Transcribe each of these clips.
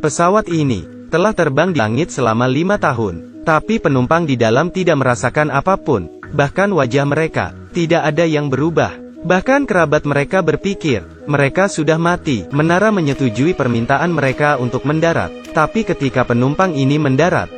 Pesawat ini telah terbang di langit selama 5 tahun, tapi penumpang di dalam tidak merasakan apapun, bahkan wajah mereka tidak ada yang berubah. Bahkan kerabat mereka berpikir mereka sudah mati. Menara menyetujui permintaan mereka untuk mendarat, tapi ketika penumpang ini mendarat,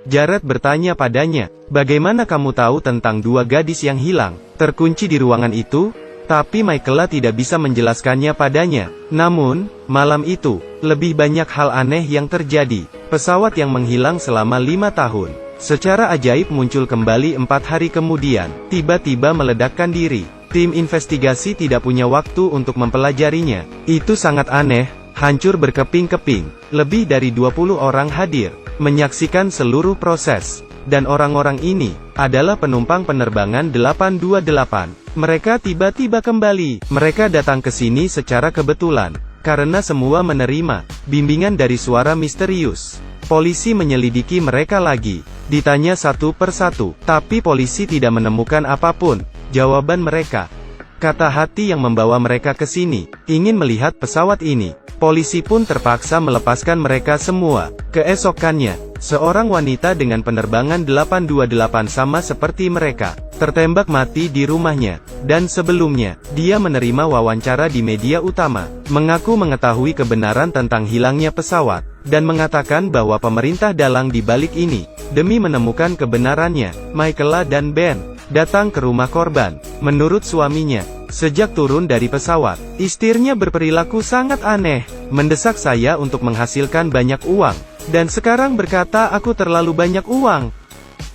Jared bertanya padanya, "Bagaimana kamu tahu tentang 2 gadis yang hilang, terkunci di ruangan itu?" Tapi Michaela tidak bisa menjelaskannya padanya. Namun, malam itu, lebih banyak hal aneh yang terjadi. Pesawat yang menghilang selama 5 tahun, secara ajaib muncul kembali 4 hari kemudian, tiba-tiba meledakkan diri. Tim investigasi tidak punya waktu untuk mempelajarinya. Itu sangat aneh, hancur berkeping-keping. Lebih dari 20 orang hadir, menyaksikan seluruh proses. Dan orang-orang ini adalah penumpang penerbangan 828. Mereka tiba-tiba kembali. Mereka datang ke sini secara kebetulan, karena semua menerima bimbingan dari suara misterius. Polisi menyelidiki mereka lagi, ditanya satu persatu, tapi polisi tidak menemukan apapun. Jawaban mereka, kata hati yang membawa mereka ke sini, ingin melihat pesawat ini. Polisi pun terpaksa melepaskan mereka semua. Keesokannya, seorang wanita dengan penerbangan 828 sama seperti mereka, tertembak mati di rumahnya. Dan sebelumnya, dia menerima wawancara di media utama, mengaku mengetahui kebenaran tentang hilangnya pesawat, dan mengatakan bahwa pemerintah dalang di balik ini. Demi menemukan kebenarannya, Michaela dan Ben datang ke rumah korban. Menurut suaminya, sejak turun dari pesawat, istrinya berperilaku sangat aneh, mendesak saya untuk menghasilkan banyak uang, dan sekarang berkata aku terlalu banyak uang.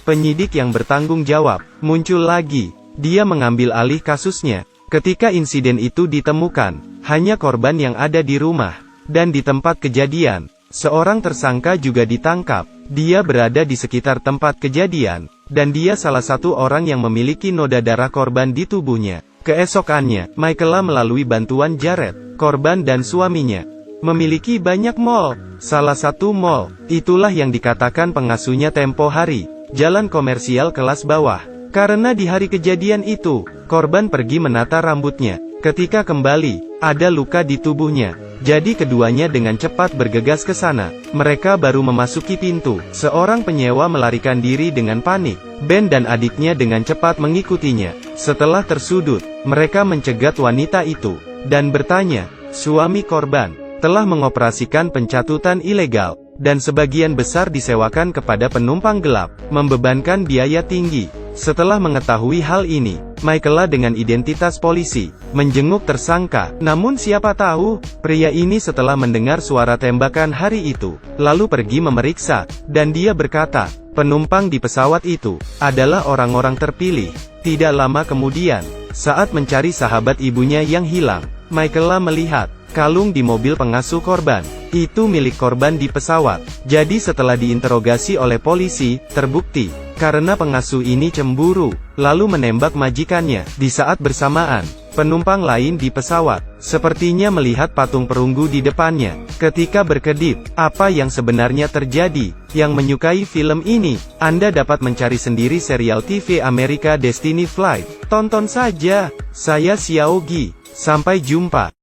Penyidik yang bertanggung jawab muncul lagi. Dia mengambil alih kasusnya. Ketika insiden itu ditemukan, hanya korban yang ada di rumah, dan di tempat kejadian. Seorang tersangka juga ditangkap. Dia berada di sekitar tempat kejadian, dan dia salah satu orang yang memiliki noda darah korban di tubuhnya. Keesokannya, Michaela melalui bantuan Jared, korban dan suaminya, memiliki banyak mall. Salah satu mall, itulah yang dikatakan pengasuhnya tempo hari, jalan komersial kelas bawah. Karena di hari kejadian itu, korban pergi menata rambutnya. Ketika kembali, ada luka di tubuhnya. Jadi keduanya dengan cepat bergegas ke sana. Mereka baru memasuki pintu, seorang penyewa melarikan diri dengan panik. Ben dan adiknya dengan cepat mengikutinya. Setelah tersudut, mereka mencegat wanita itu, dan bertanya, suami korban telah mengoperasikan pencatutan ilegal, dan sebagian besar disewakan kepada penumpang gelap, membebankan biaya tinggi. Setelah mengetahui hal ini, Michaela dengan identitas polisi, menjenguk tersangka. Namun siapa tahu, pria ini setelah mendengar suara tembakan hari itu, lalu pergi memeriksa, dan dia berkata, penumpang di pesawat itu adalah orang-orang terpilih. Tidak lama kemudian, saat mencari sahabat ibunya yang hilang, Michaela melihat kalung di mobil pengasuh korban. Itu milik korban di pesawat. Jadi setelah diinterogasi oleh polisi, terbukti, karena pengasuh ini cemburu, lalu menembak majikannya. Di saat bersamaan, penumpang lain di pesawat, sepertinya melihat patung perunggu di depannya. Ketika berkedip, apa yang sebenarnya terjadi? Yang menyukai film ini, Anda dapat mencari sendiri serial TV Amerika Destiny Flight. Tonton saja. Saya Xiaogi. Sampai jumpa.